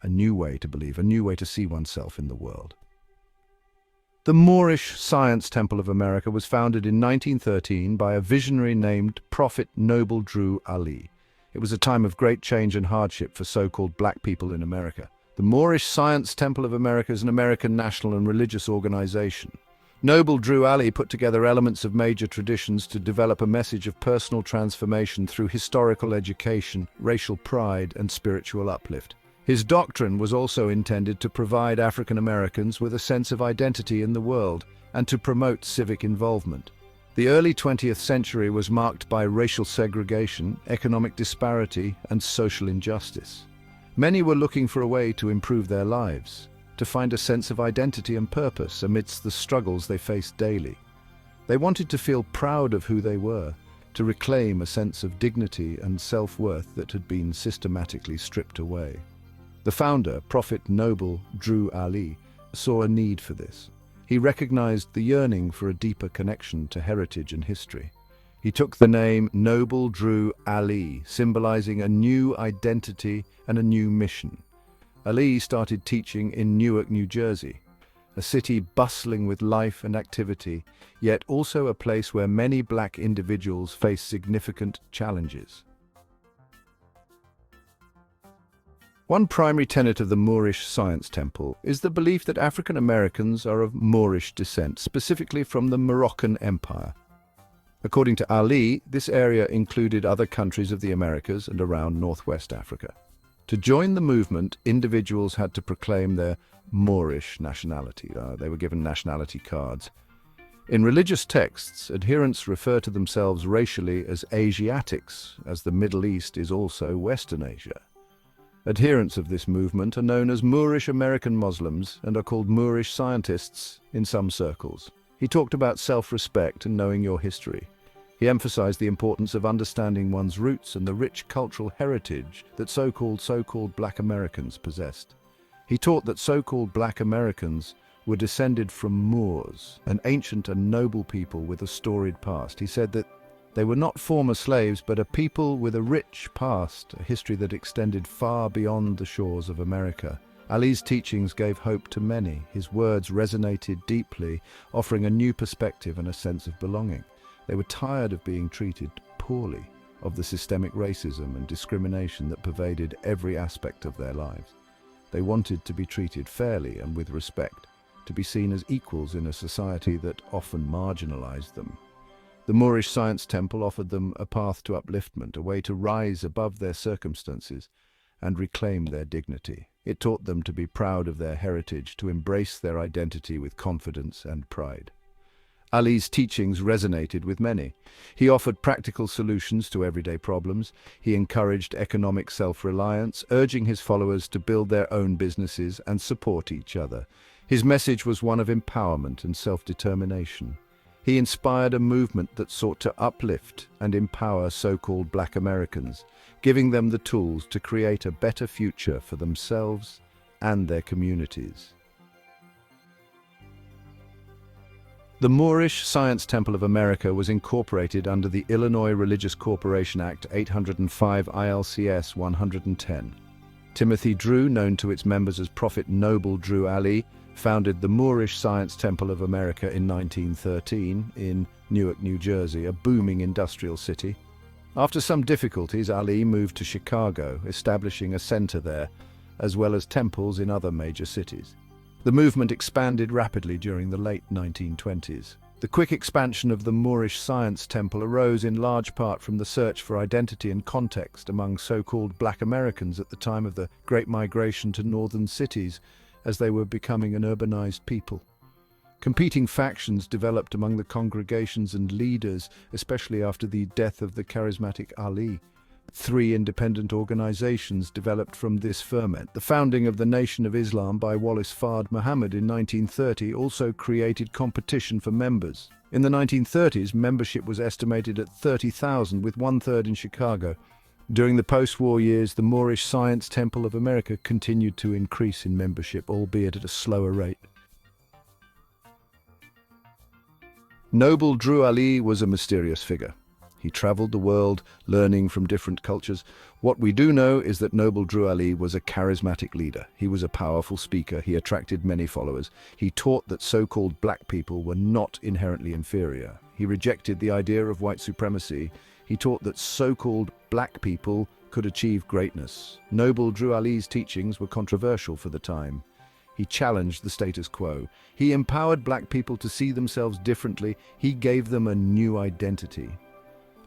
a new way to believe, a new way to see oneself in the world. The Moorish Science Temple of America was founded in 1913 by a visionary named Prophet Noble Drew Ali. It was a time of great change and hardship for so-called black people in America. The Moorish Science Temple of America is an American national and religious organization. Noble Drew Ali put together elements of major traditions to develop a message of personal transformation through historical education, racial pride, and spiritual uplift. His doctrine was also intended to provide African Americans with a sense of identity in the world and to promote civic involvement. The early 20th century was marked by racial segregation, economic disparity, and social injustice. Many were looking for a way to improve their lives, to find a sense of identity and purpose amidst the struggles they faced daily. They wanted to feel proud of who they were, to reclaim a sense of dignity and self-worth that had been systematically stripped away. The founder, Prophet Noble Drew Ali, saw a need for this. He recognized the yearning for a deeper connection to heritage and history. He took the name Noble Drew Ali, symbolizing a new identity and a new mission. Ali started teaching in Newark, New Jersey, a city bustling with life and activity, yet also a place where many black individuals face significant challenges. One primary tenet of the Moorish Science Temple is the belief that African Americans are of Moorish descent, specifically from the Moroccan Empire. According to Ali, this area included other countries of the Americas and around Northwest Africa. To join the movement, individuals had to proclaim their Moorish nationality. They were given nationality cards. In religious texts, adherents refer to themselves racially as Asiatics, as the Middle East is also Western Asia. Adherents of this movement are known as Moorish American Muslims and are called Moorish scientists in some circles. He talked about self-respect and knowing your history. He emphasized the importance of understanding one's roots and the rich cultural heritage that so-called Black Americans possessed. He taught that so-called Black Americans were descended from Moors, an ancient and noble people with a storied past. He said that they were not former slaves, but a people with a rich past, a history that extended far beyond the shores of America. Ali's teachings gave hope to many. His words resonated deeply, offering a new perspective and a sense of belonging. They were tired of being treated poorly, of the systemic racism and discrimination that pervaded every aspect of their lives. They wanted to be treated fairly and with respect, to be seen as equals in a society that often marginalized them. The Moorish Science Temple offered them a path to upliftment, a way to rise above their circumstances and reclaim their dignity. It taught them to be proud of their heritage, to embrace their identity with confidence and pride. Ali's teachings resonated with many. He offered practical solutions to everyday problems. He encouraged economic self-reliance, urging his followers to build their own businesses and support each other. His message was one of empowerment and self-determination. He inspired a movement that sought to uplift and empower so-called Black Americans, giving them the tools to create a better future for themselves and their communities. The Moorish Science Temple of America was incorporated under the Illinois Religious Corporation Act 805 ILCS 110. Timothy Drew, known to its members as Prophet Noble Drew Ali, founded the Moorish Science Temple of America in 1913 in Newark, New Jersey, a booming industrial city. After some difficulties, Ali moved to Chicago, establishing a center there, as well as temples in other major cities. The movement expanded rapidly during the late 1920s. The quick expansion of the Moorish Science Temple arose in large part from the search for identity and context among so-called Black Americans at the time of the Great Migration to northern cities, as they were becoming an urbanized people. Competing factions developed among the congregations and leaders, especially after the death of the charismatic Ali. 3 independent organizations developed from this ferment. The founding of the Nation of Islam by Wallace Fard Muhammad in 1930 also created competition for members. In the 1930s, membership was estimated at 30,000, with 1/3 in Chicago. During the post-war years, the Moorish Science Temple of America continued to increase in membership, albeit at a slower rate. Noble Drew Ali was a mysterious figure. He traveled the world, learning from different cultures. What we do know is that Noble Drew Ali was a charismatic leader. He was a powerful speaker. He attracted many followers. He taught that so-called black people were not inherently inferior. He rejected the idea of white supremacy. He taught that so-called black people could achieve greatness. Noble Drew Ali's teachings were controversial for the time. He challenged the status quo. He empowered black people to see themselves differently. He gave them a new identity.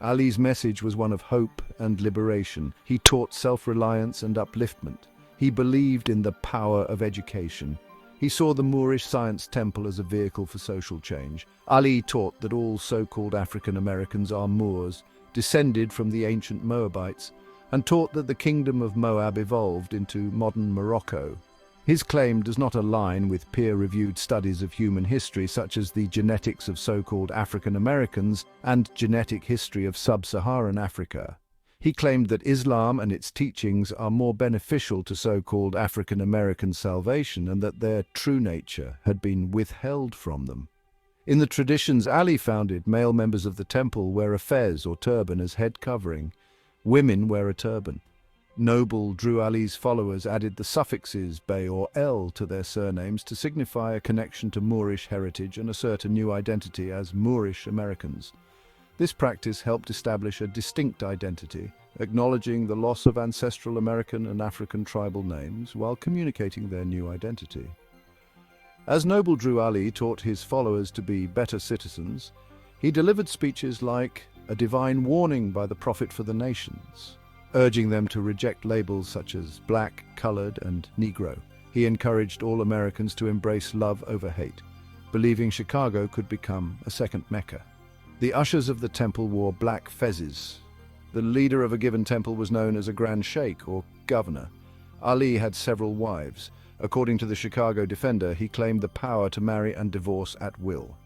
Ali's message was one of hope and liberation. He taught self-reliance and upliftment. He believed in the power of education. He saw the Moorish Science Temple as a vehicle for social change. Ali taught that all so-called African Americans are Moors, descended from the ancient Moabites, and taught that the kingdom of Moab evolved into modern Morocco. His claim does not align with peer-reviewed studies of human history such as the genetics of so-called African Americans and genetic history of sub-Saharan Africa. He claimed that Islam and its teachings are more beneficial to so-called African American salvation and that their true nature had been withheld from them. In the traditions Ali founded, male members of the temple wear a fez or turban as head covering. Women wear a turban. Noble Drew Ali's followers added the suffixes Bey or El to their surnames to signify a connection to Moorish heritage and assert a new identity as Moorish Americans. This practice helped establish a distinct identity, acknowledging the loss of ancestral American and African tribal names while communicating their new identity. As Noble Drew Ali taught his followers to be better citizens, he delivered speeches like a divine warning by the Prophet for the nations, urging them to reject labels such as black, colored, and Negro. He encouraged all Americans to embrace love over hate, believing Chicago could become a second Mecca. The ushers of the temple wore black fezes. The leader of a given temple was known as a Grand Sheikh or governor. Ali had several wives. According to the Chicago Defender, he claimed the power to marry and divorce at will.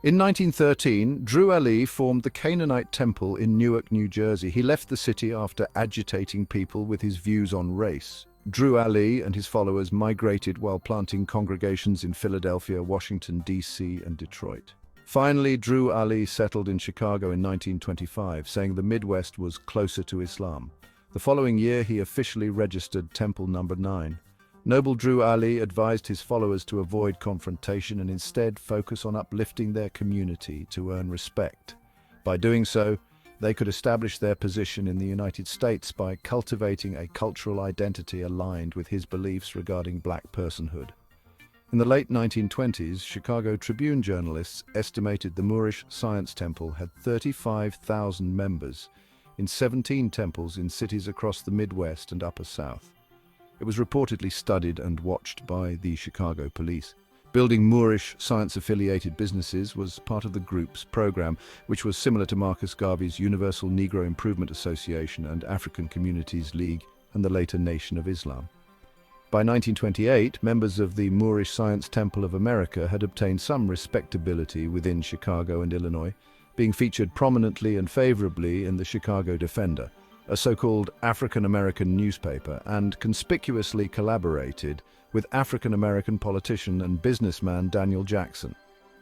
In 1913, Drew Ali formed the Canaanite Temple in Newark, New Jersey. He left the city after agitating people with his views on race. Drew Ali and his followers migrated while planting congregations in Philadelphia, Washington, D.C., and Detroit. Finally, Drew Ali settled in Chicago in 1925, saying the Midwest was closer to Islam. The following year, he officially registered Temple No. 9. Noble Drew Ali advised his followers to avoid confrontation and instead focus on uplifting their community to earn respect. By doing so, they could establish their position in the United States by cultivating a cultural identity aligned with his beliefs regarding black personhood. In the late 1920s, Chicago Tribune journalists estimated the Moorish Science Temple had 35,000 members in 17 temples in cities across the Midwest and Upper South. It was reportedly studied and watched by the Chicago police. Building Moorish science-affiliated businesses was part of the group's program, which was similar to Marcus Garvey's Universal Negro Improvement Association and African Communities League and the later Nation of Islam. By 1928, members of the Moorish Science Temple of America had obtained some respectability within Chicago and Illinois, being featured prominently and favorably in the Chicago Defender, a so-called African-American newspaper, and conspicuously collaborated with African-American politician and businessman Daniel Jackson.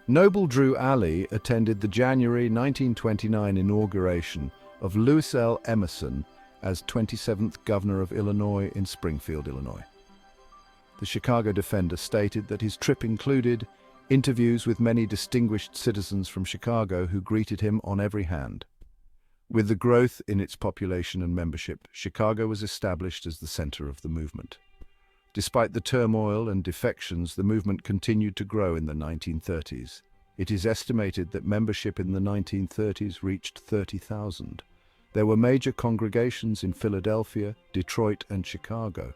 Noble Drew Ali attended the January 1929 inauguration of Lewis L. Emerson as 27th Governor of Illinois in Springfield, Illinois. The Chicago Defender stated that his trip included interviews with many distinguished citizens from Chicago who greeted him on every hand. With the growth in its population and membership, Chicago was established as the center of the movement. Despite the turmoil and defections, the movement continued to grow in the 1930s. It is estimated that membership in the 1930s reached 30,000. There were major congregations in Philadelphia, Detroit, and Chicago.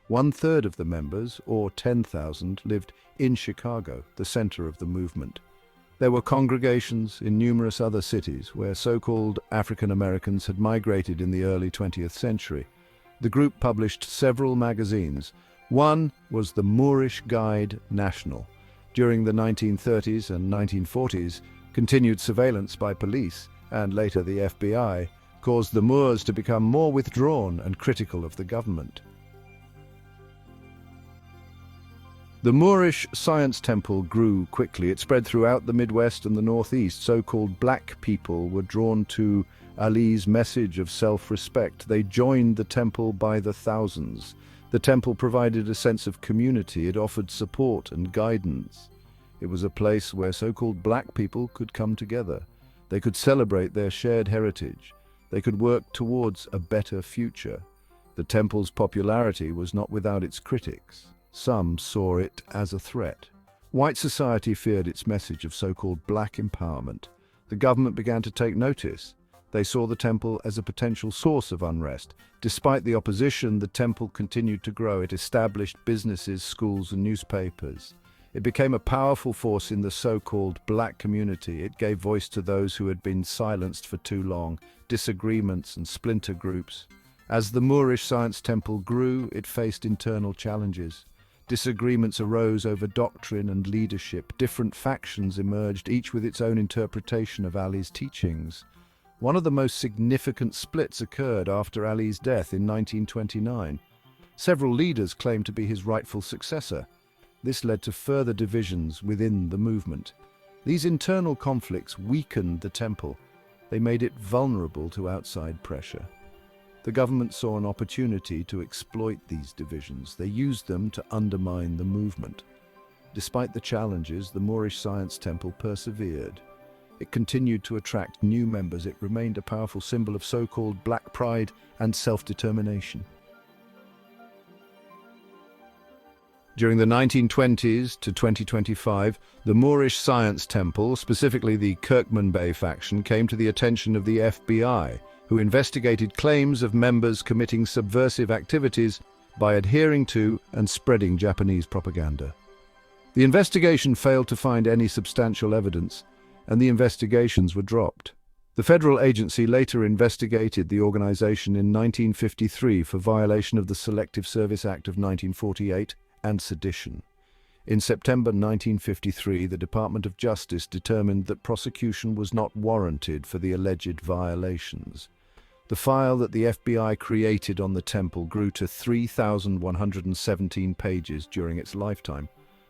1/3 of the members, or 10,000, lived in Chicago, the center of the movement. There were congregations in numerous other cities where so-called African Americans had migrated in the early 20th century. The group published several magazines. One was the Moorish Guide National. During the 1930s and 1940s, continued surveillance by police, and later the FBI, caused the Moors to become more withdrawn and critical of the government. The Moorish Science Temple grew quickly. It spread throughout the Midwest and the Northeast. So-called black people were drawn to Ali's message of self-respect. They joined the temple by the thousands. The temple provided a sense of community. It offered support and guidance. It was a place where so-called black people could come together. They could celebrate their shared heritage. They could work towards a better future. The temple's popularity was not without its critics. Some saw it as a threat. White society feared its message of so-called black empowerment. The government began to take notice. They saw the temple as a potential source of unrest. Despite the opposition, the temple continued to grow. It established businesses, schools, and newspapers. It became a powerful force in the so-called black community. It gave voice to those who had been silenced for too long, disagreements and splinter groups. As the Moorish Science Temple grew, it faced internal challenges. Disagreements arose over doctrine and leadership. Different factions emerged, each with its own interpretation of Ali's teachings. One of the most significant splits occurred after Ali's death in 1929. Several leaders claimed to be his rightful successor. This led to further divisions within the movement. These internal conflicts weakened the temple. They made it vulnerable to outside pressure. The government saw an opportunity to exploit these divisions. They used them to undermine the movement. Despite the challenges, the Moorish Science Temple persevered. It continued to attract new members. It remained a powerful symbol of so-called black pride and self-determination. During the 1920s to 2025, the Moorish Science Temple, specifically the Kirkman Bay faction, came to the attention of the FBI, who investigated claims of members committing subversive activities by adhering to and spreading Japanese propaganda. The investigation failed to find any substantial evidence, and the investigations were dropped. The federal agency later investigated the organization in 1953 for violation of the Selective Service Act of 1948 and sedition. In September 1953, the Department of Justice determined that prosecution was not warranted for the alleged violations. The file that the FBI created on the temple grew to 3,117 pages during its lifetime.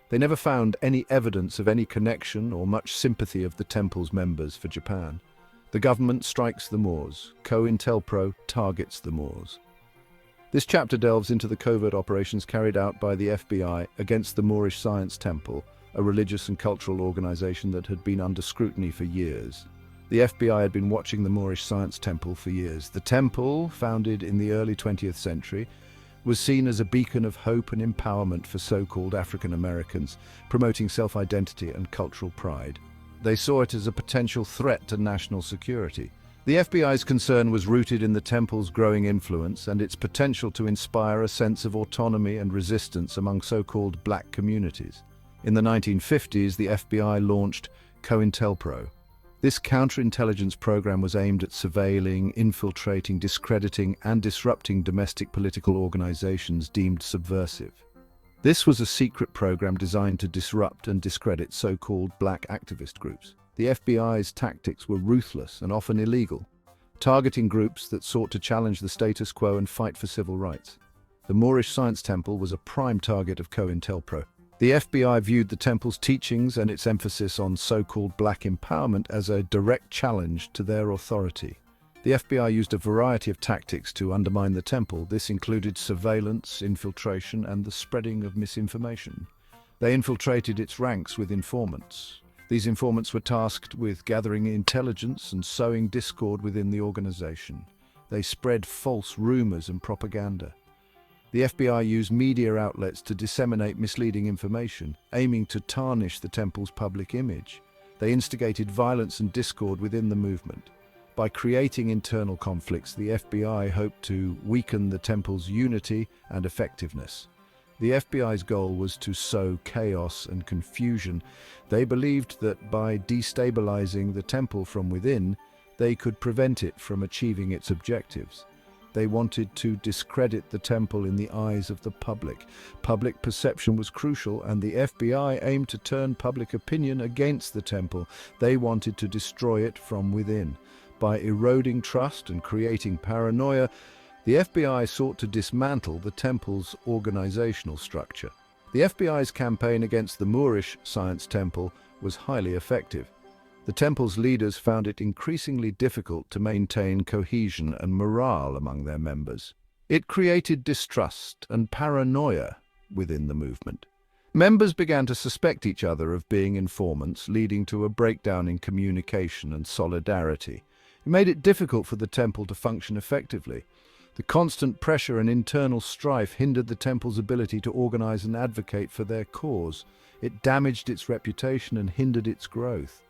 They never found any evidence of any connection or much sympathy of the temple's members for Japan. The government strikes the Moors. COINTELPRO targets the Moors. This chapter delves into the covert operations carried out by the FBI against the Moorish Science Temple, a religious and cultural organization that had been under scrutiny for years. The FBI had been watching the Moorish Science Temple for years. The temple, founded in the early 20th century, was seen as a beacon of hope and empowerment for so-called African Americans, promoting self-identity and cultural pride. They saw it as a potential threat to national security. The FBI's concern was rooted in the temple's growing influence and its potential to inspire a sense of autonomy and resistance among so-called black communities. In the 1950s, the FBI launched COINTELPRO. This counterintelligence program was aimed at surveilling, infiltrating, discrediting, and disrupting domestic political organizations deemed subversive. This was a secret program designed to disrupt and discredit so-called black activist groups. The FBI's tactics were ruthless and often illegal, targeting groups that sought to challenge the status quo and fight for civil rights. The Moorish Science Temple was a prime target of COINTELPRO. The FBI viewed the temple's teachings and its emphasis on so-called black empowerment as a direct challenge to their authority. The FBI used a variety of tactics to undermine the temple. This included surveillance, infiltration, and the spreading of misinformation. They infiltrated its ranks with informants. These informants were tasked with gathering intelligence and sowing discord within the organization. They spread false rumors and propaganda. The FBI used media outlets to disseminate misleading information, aiming to tarnish the temple's public image. They instigated violence and discord within the movement. By creating internal conflicts, the FBI hoped to weaken the temple's unity and effectiveness. The FBI's goal was to sow chaos and confusion. They believed that by destabilizing the temple from within, they could prevent it from achieving its objectives. They wanted to discredit the temple in the eyes of the public. Public perception was crucial, and the FBI aimed to turn public opinion against the temple. They wanted to destroy it from within. By eroding trust and creating paranoia, the FBI sought to dismantle the temple's organizational structure. The FBI's campaign against the Moorish Science Temple was highly effective. The temple's leaders found it increasingly difficult to maintain cohesion and morale among their members. It created distrust and paranoia within the movement. Members began to suspect each other of being informants, leading to a breakdown in communication and solidarity. It made it difficult for the temple to function effectively. The constant pressure and internal strife hindered the temple's ability to organize and advocate for their cause. It damaged its reputation and hindered its growth.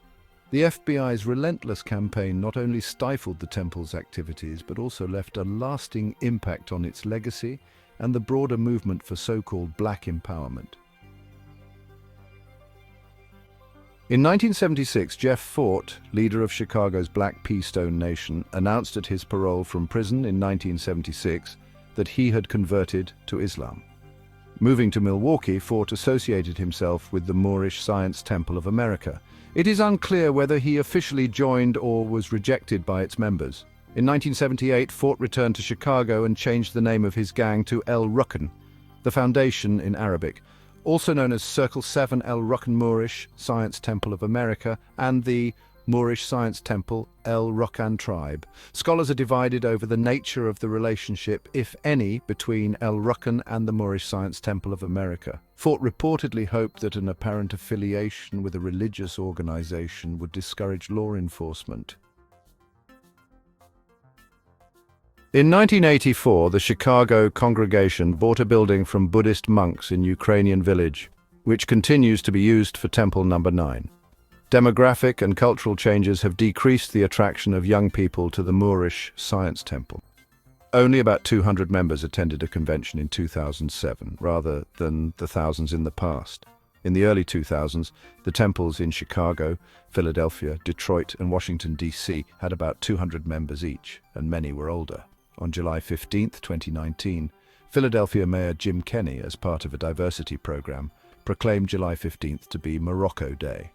The FBI's relentless campaign not only stifled the temple's activities, but also left a lasting impact on its legacy and the broader movement for so-called black empowerment. In 1976, Jeff Fort, leader of Chicago's Black Pea Stone Nation, announced at his parole from prison in 1976 that he had converted to Islam. Moving to Milwaukee, Fort associated himself with the Moorish Science Temple of America. It is unclear whether he officially joined or was rejected by its members. In 1978, Fort returned to Chicago and changed the name of his gang to El Rukn, the Foundation in Arabic, also known as Circle 7 El Rukn Moorish Science Temple of America and the Moorish Science Temple El Rukn Tribe. Scholars are divided over the nature of the relationship, if any, between El Rukn and the Moorish Science Temple of America. Fort reportedly hoped that an apparent affiliation with a religious organization would discourage law enforcement. In 1984, the Chicago congregation bought a building from Buddhist monks in Ukrainian village, which continues to be used for Temple Number 9. Demographic and cultural changes have decreased the attraction of young people to the Moorish Science Temple. Only about 200 members attended a convention in 2007, rather than the thousands in the past. In the early 2000s, the temples in Chicago, Philadelphia, Detroit, and Washington, D.C. had about 200 members each, and many were older. On July 15, 2019, Philadelphia Mayor Jim Kenney, as part of a diversity program, proclaimed July 15th to be Morocco Day.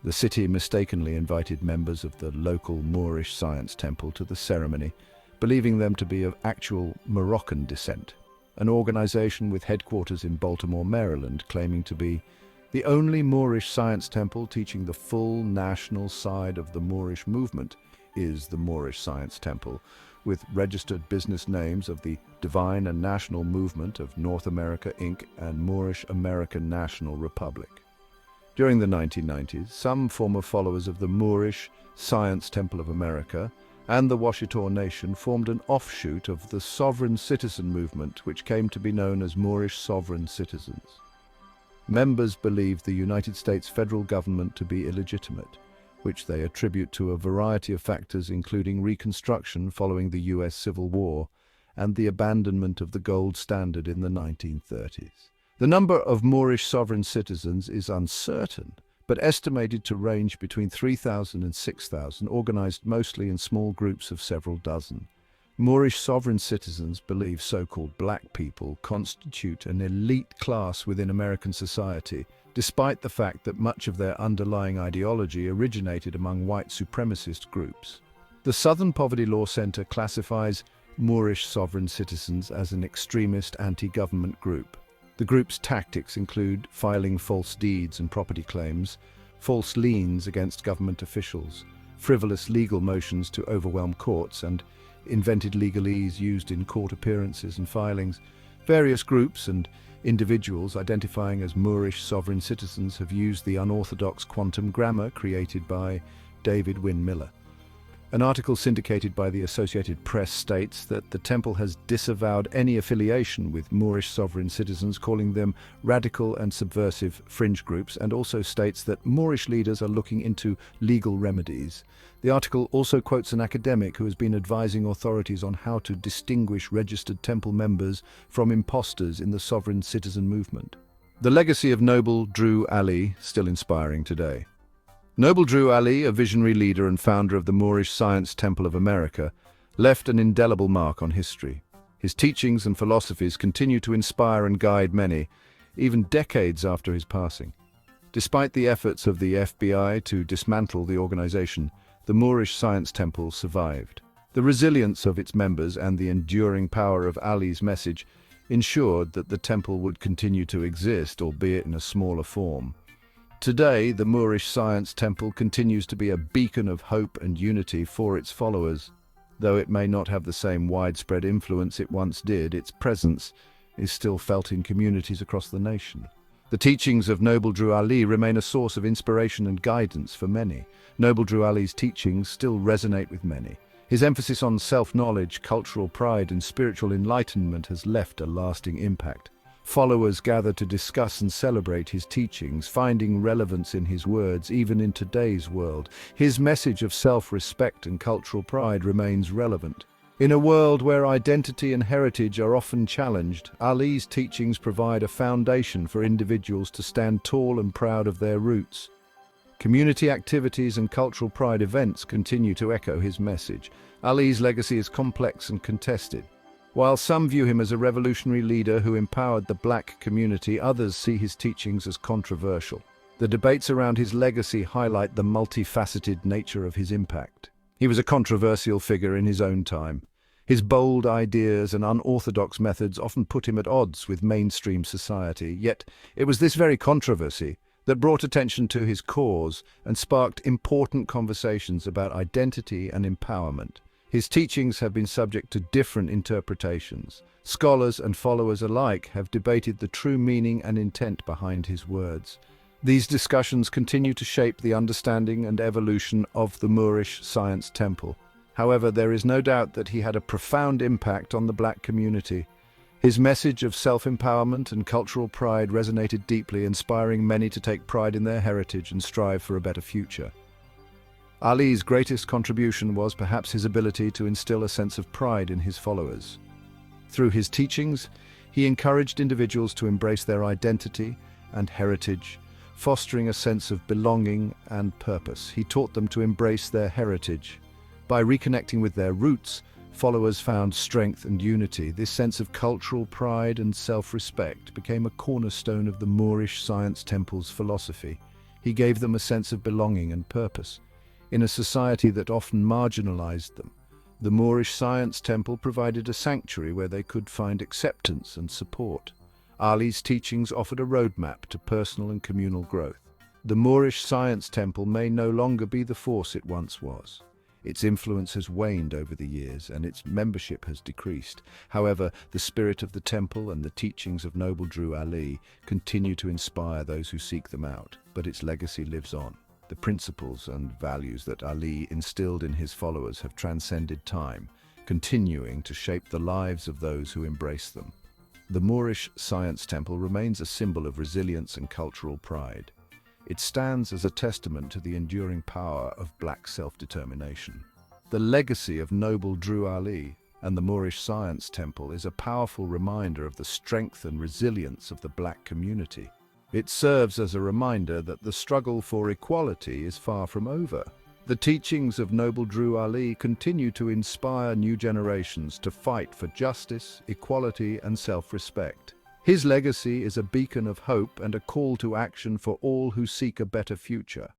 The city mistakenly invited members of the local Moorish Science Temple to the ceremony, believing them to be of actual Moroccan descent. An organization with headquarters in Baltimore, Maryland, claiming to be the only Moorish Science Temple teaching the full national side of the Moorish movement, is the Moorish Science Temple, with registered business names of the Divine and National Movement of North America, Inc. and Moorish American National Republic. During the 1990s, some former followers of the Moorish Science Temple of America and the Washita Nation formed an offshoot of the sovereign citizen movement, which came to be known as Moorish sovereign citizens. Members believed the United States federal government to be illegitimate, which they attribute to a variety of factors including Reconstruction following the U.S. Civil War and the abandonment of the gold standard in the 1930s. The number of Moorish sovereign citizens is uncertain, but estimated to range between 3,000 and 6,000, organized mostly in small groups of several dozen. Moorish sovereign citizens believe so-called black people constitute an elite class within American society, despite the fact that much of their underlying ideology originated among white supremacist groups. The Southern Poverty Law Center classifies Moorish sovereign citizens as an extremist anti-government group. The group's tactics include filing false deeds and property claims, false liens against government officials, frivolous legal motions to overwhelm courts, and invented legalese used in court appearances and filings. Various groups and individuals identifying as Moorish sovereign citizens have used the unorthodox quantum grammar created by David Wynn Miller. An article syndicated by the Associated Press states that the temple has disavowed any affiliation with Moorish sovereign citizens, calling them radical and subversive fringe groups, and also states that Moorish leaders are looking into legal remedies. The article also quotes an academic who has been advising authorities on how to distinguish registered temple members from imposters in the sovereign citizen movement. The legacy of Noble Drew Ali, still inspiring today. Noble Drew Ali, a visionary leader and founder of the Moorish Science Temple of America, left an indelible mark on history. His teachings and philosophies continue to inspire and guide many, even decades after his passing. Despite the efforts of the FBI to dismantle the organization, the Moorish Science Temple survived. The resilience of its members and the enduring power of Ali's message ensured that the temple would continue to exist, albeit in a smaller form. Today, the Moorish Science Temple continues to be a beacon of hope and unity for its followers. Though it may not have the same widespread influence it once did, its presence is still felt in communities across the nation. The teachings of Noble Drew Ali remain a source of inspiration and guidance for many. Noble Drew Ali's teachings still resonate with many. His emphasis on self-knowledge, cultural pride, and spiritual enlightenment has left a lasting impact. Followers gather to discuss and celebrate his teachings, finding relevance in his words even in today's world. His message of self-respect and cultural pride remains relevant. In a world where identity and heritage are often challenged, Ali's teachings provide a foundation for individuals to stand tall and proud of their roots. Community activities and cultural pride events continue to echo his message. Ali's legacy is complex and contested. While some view him as a revolutionary leader who empowered the black community, others see his teachings as controversial. The debates around his legacy highlight the multifaceted nature of his impact. He was a controversial figure in his own time. His bold ideas and unorthodox methods often put him at odds with mainstream society, yet it was this very controversy that brought attention to his cause and sparked important conversations about identity and empowerment. His teachings have been subject to different interpretations. Scholars and followers alike have debated the true meaning and intent behind his words. These discussions continue to shape the understanding and evolution of the Moorish Science Temple. However, there is no doubt that he had a profound impact on the black community. His message of self-empowerment and cultural pride resonated deeply, inspiring many to take pride in their heritage and strive for a better future. Ali's greatest contribution was perhaps his ability to instill a sense of pride in his followers. Through his teachings, he encouraged individuals to embrace their identity and heritage, fostering a sense of belonging and purpose. He taught them to embrace their heritage. By reconnecting with their roots, followers found strength and unity. This sense of cultural pride and self-respect became a cornerstone of the Moorish Science Temple's philosophy. He gave them a sense of belonging and purpose. In a society that often marginalized them, the Moorish Science Temple provided a sanctuary where they could find acceptance and support. Ali's teachings offered a roadmap to personal and communal growth. The Moorish Science Temple may no longer be the force it once was. Its influence has waned over the years and its membership has decreased. However, the spirit of the temple and the teachings of Noble Drew Ali continue to inspire those who seek them out, but its legacy lives on. The principles and values that Ali instilled in his followers have transcended time, continuing to shape the lives of those who embrace them. The Moorish Science Temple remains a symbol of resilience and cultural pride. It stands as a testament to the enduring power of black self-determination. The legacy of Noble Drew Ali and the Moorish Science Temple is a powerful reminder of the strength and resilience of the black community. It serves as a reminder that the struggle for equality is far from over. The teachings of Noble Drew Ali continue to inspire new generations to fight for justice, equality, and self-respect. His legacy is a beacon of hope and a call to action for all who seek a better future.